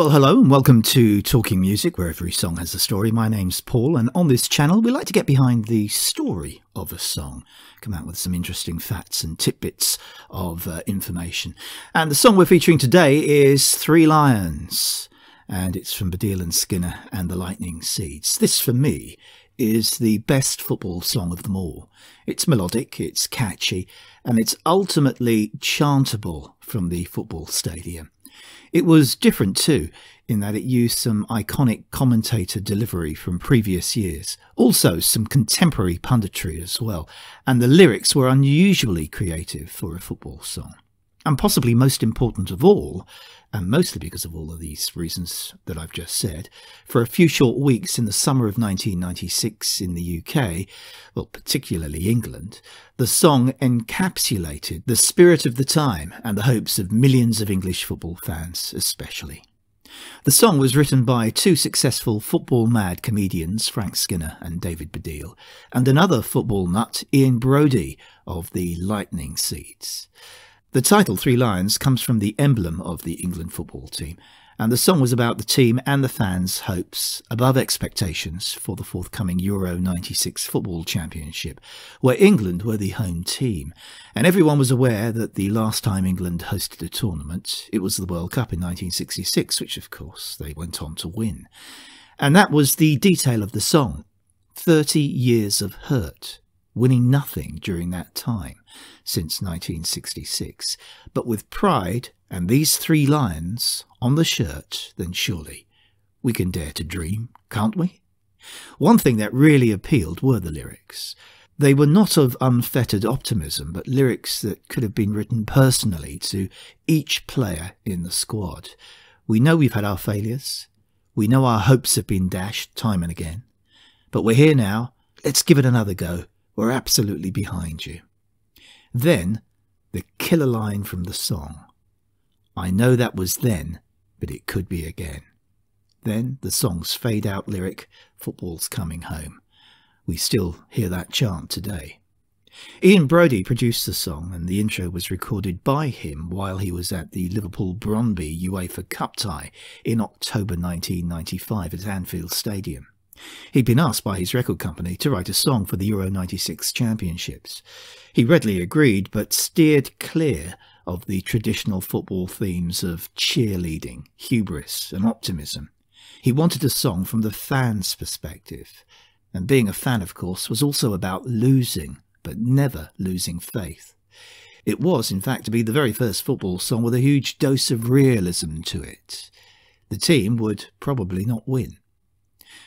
Well, hello and welcome to Talking Music, where every song has a story. My name's Paul, and on this channel we like to get behind the story of a song, come out with some interesting facts and tidbits of information. And the song we're featuring today is Three Lions, and it's from BADDIEL and Skinner and the Lightning Seeds. This, for me, is the best football song of them all. It's melodic, it's catchy, and it's ultimately chantable from the football stadium. It was different too, in that it used some iconic commentator delivery from previous years, also some contemporary punditry as well, and the lyrics were unusually creative for a football song. And possibly most important of all, and mostly because of all of these reasons that I've just said, for a few short weeks in the summer of 1996 in the UK, well, particularly England, the song encapsulated the spirit of the time and the hopes of millions of English football fans especially. The song was written by two successful football-mad comedians, Frank Skinner and David BADDIEL, and another football nut, Ian Brodie of the Lightning Seeds. The title, Three Lions, comes from the emblem of the England football team, and the song was about the team and the fans' hopes above expectations for the forthcoming Euro 96 football championship, where England were the home team. And everyone was aware that the last time England hosted a tournament, it was the World Cup in 1966, which of course they went on to win. And that was the detail of the song. 30 years of hurt, winning nothing during that time, since 1966. But with pride and these three lions on the shirt, then surely we can dare to dream, can't we? One thing that really appealed were the lyrics. They were not of unfettered optimism, but lyrics that could have been written personally to each player in the squad. We know we've had our failures. We know our hopes have been dashed time and again. But we're here now. Let's give it another go. We're absolutely behind you. Then, the killer line from the song. I know that was then, but it could be again. Then, the song's fade-out lyric, football's coming home. We still hear that chant today. Ian Brodie produced the song, and the intro was recorded by him while he was at the Liverpool-Brøndby UEFA Cup tie in October 1995 at Anfield Stadium. He'd been asked by his record company to write a song for the Euro 96 championships. He readily agreed, but steered clear of the traditional football themes of cheerleading, hubris and optimism. He wanted a song from the fans' perspective. And being a fan, of course, was also about losing, but never losing faith. It was, in fact, to be the very first football song with a huge dose of realism to it. The team would probably not win.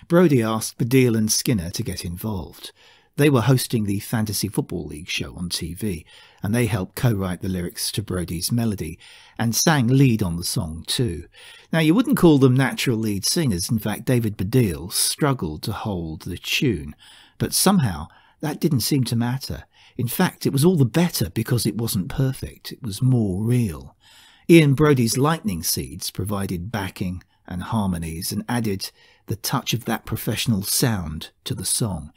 Brodie asked BADDIEL and Skinner to get involved. They were hosting the Fantasy Football League show on TV, and they helped co-write the lyrics to Brodie's melody, and sang lead on the song too. Now, you wouldn't call them natural lead singers. In fact, David BADDIEL struggled to hold the tune, but somehow that didn't seem to matter. In fact, it was all the better because it wasn't perfect. It was more real. Ian Brodie's Lightning Seeds provided backing and harmonies and added the touch of that professional sound to the song.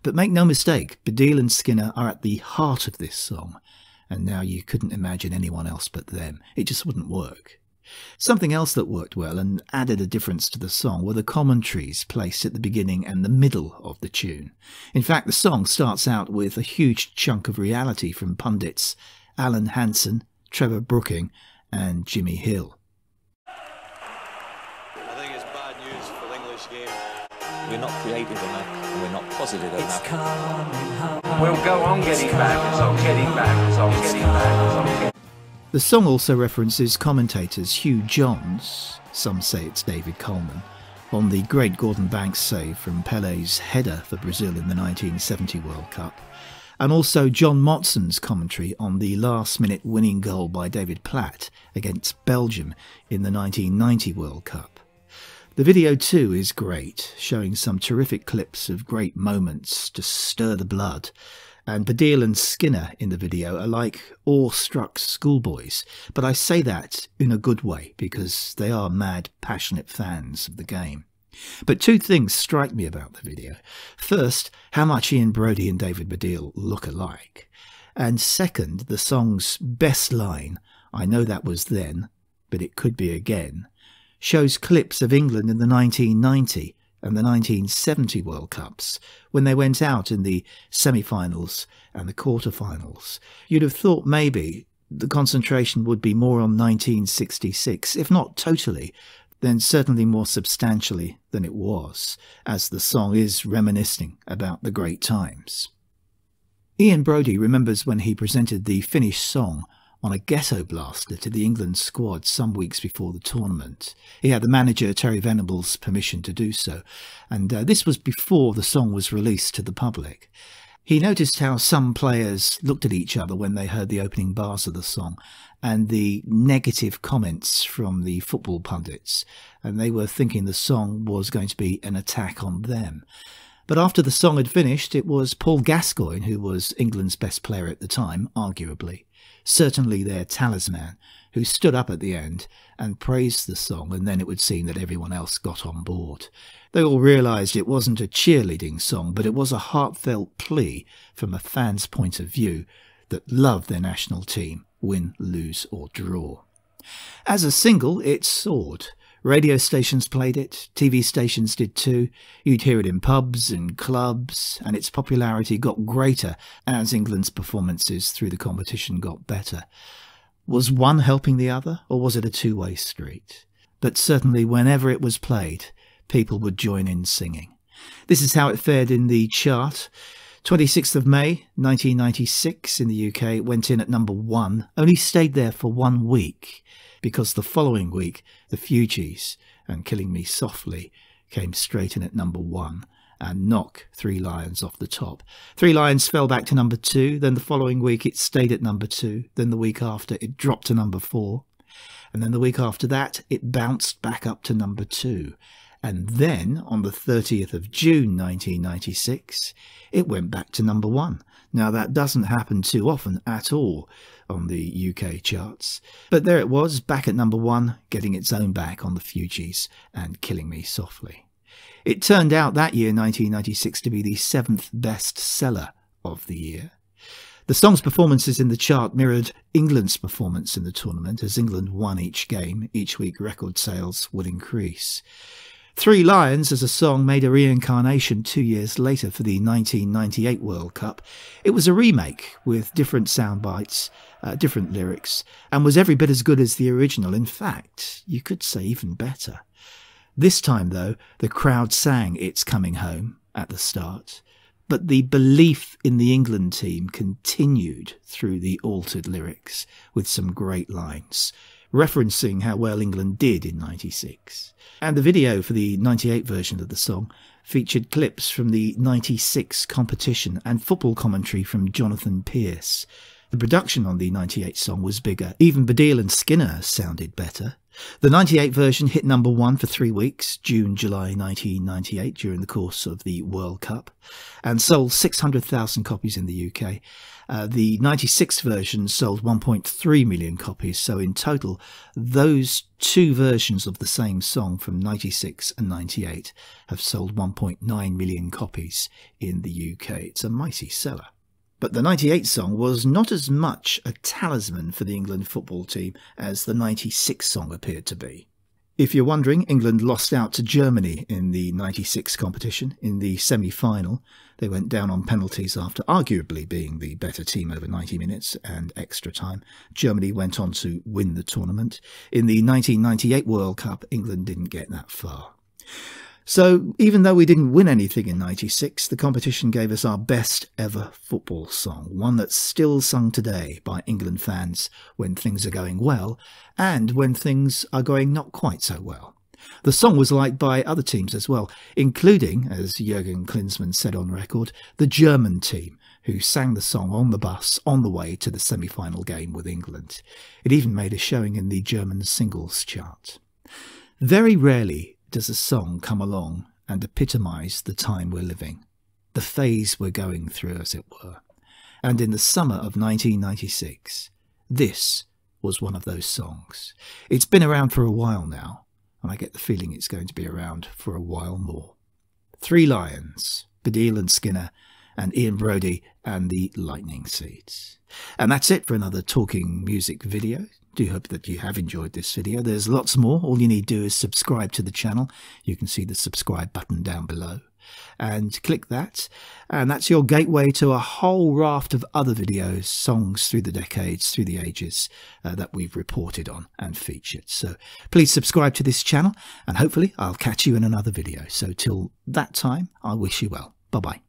But make no mistake, BADDIEL and Skinner are at the heart of this song, and now you couldn't imagine anyone else but them. It just wouldn't work. Something else that worked well and added a difference to the song were the commentaries placed at the beginning and the middle of the tune. In fact, the song starts out with a huge chunk of reality from pundits Alan Hansen, Trevor Brooking and Jimmy Hill. We're not creative enough, and we're not positive enough. We'll go on getting back, as I'm getting back, as I'm getting back, as I'm getting back. The song also references commentators Hugh Johns, some say it's David Coleman, on the great Gordon Banks save from Pelé's header for Brazil in the 1970 World Cup, and also John Motson's commentary on the last-minute winning goal by David Platt against Belgium in the 1990 World Cup. The video too is great, showing some terrific clips of great moments to stir the blood, and BADDIEL and Skinner in the video are like awe-struck schoolboys, but I say that in a good way because they are mad, passionate fans of the game. But two things strike me about the video. First, how much Ian Brodie and David BADDIEL look alike, and second, the song's best line, I know that was then, but it could be again, shows clips of England in the 1990 and the 1970 World Cups, when they went out in the semi-finals and the quarter-finals. You'd have thought maybe the concentration would be more on 1966, if not totally, then certainly more substantially than it was, as the song is reminiscing about the great times. Ian Brodie remembers when he presented the finished song on a ghetto blaster to the England squad some weeks before the tournament. He had the manager Terry Venable's permission to do so, and this was before the song was released to the public. He noticed how some players looked at each other when they heard the opening bars of the song, and the negative comments from the football pundits, and they were thinking the song was going to be an attack on them. But after the song had finished, it was Paul Gascoigne, who was England's best player at the time, arguably, certainly their talisman, who stood up at the end and praised the song, and then it would seem that everyone else got on board. They all realised it wasn't a cheerleading song, but it was a heartfelt plea from a fan's point of view that loved their national team, win, lose or draw. As a single, it soared. Radio stations played it, TV stations did too. You'd hear it in pubs and clubs, and its popularity got greater as England's performances through the competition got better. Was one helping the other, or was it a two-way street? But certainly whenever it was played, people would join in singing. This is how it fared in the chart. 26th of May, 1996 in the UK, it went in at number 1, only stayed there for 1 week, because the following week, the Fugees and Killing Me Softly came straight in at number 1 and knocked Three Lions off the top. Three Lions fell back to number 2, then the following week it stayed at number 2, then the week after it dropped to number 4, and then the week after that it bounced back up to number 2. And then, on the 30th of June 1996, it went back to number 1. Now, that doesn't happen too often at all on the UK charts. But there it was, back at number 1, getting its own back on the Fugees and Killing Me Softly. It turned out that year, 1996, to be the 7th best seller of the year. The song's performances in the chart mirrored England's performance in the tournament. As England won each game, each week record sales would increase. Three Lions as a song made a reincarnation 2 years later for the 1998 World Cup. It was a remake with different sound bites, different lyrics, and was every bit as good as the original. In fact, you could say even better. This time, though, the crowd sang It's Coming Home at the start, but the belief in the England team continued through the altered lyrics with some great lines, referencing how well England did in '96. And the video for the '98 version of the song featured clips from the '96 competition and football commentary from Jonathan Pearce. The production on the '98 song was bigger. Even BADDIEL and Skinner sounded better. The '98 version hit number 1 for 3 weeks, June, July 1998, during the course of the World Cup, and sold 600,000 copies in the UK. The '96 version sold 1.3 million copies, so in total, those two versions of the same song from '96 and '98 have sold 1.9 million copies in the UK. It's a mighty seller. But the '98 song was not as much a talisman for the England football team as the '96 song appeared to be. If you're wondering, England lost out to Germany in the '96 competition in the semi-final. They went down on penalties after arguably being the better team over 90 minutes and extra time. Germany went on to win the tournament. In the 1998 World Cup, England didn't get that far. So even though we didn't win anything in '96, the competition gave us our best ever football song, one that's still sung today by England fans when things are going well and when things are going not quite so well. The song was liked by other teams as well, including, as Jürgen Klinsmann said on record, the German team, who sang the song on the bus on the way to the semi-final game with England. It even made a showing in the German singles chart. Very rarely does a song come along and epitomise the time we're living, the phase we're going through, as it were. And in the summer of 1996, this was one of those songs. It's been around for a while now, and I get the feeling it's going to be around for a while more. Three Lions, BADDIEL and Skinner, and Ian Brodie and the Lightning Seeds. And that's it for another Talking Music video. do hope that you have enjoyed this video. There's lots more. All you need to do is subscribe to the channel. You can see the subscribe button down below, and click that, and that's your gateway to a whole raft of other videos, songs through the decades, through the ages, that we've reported on and featured. So please subscribe to this channel, and hopefully I'll catch you in another video. So till that time, I wish you well. Bye bye.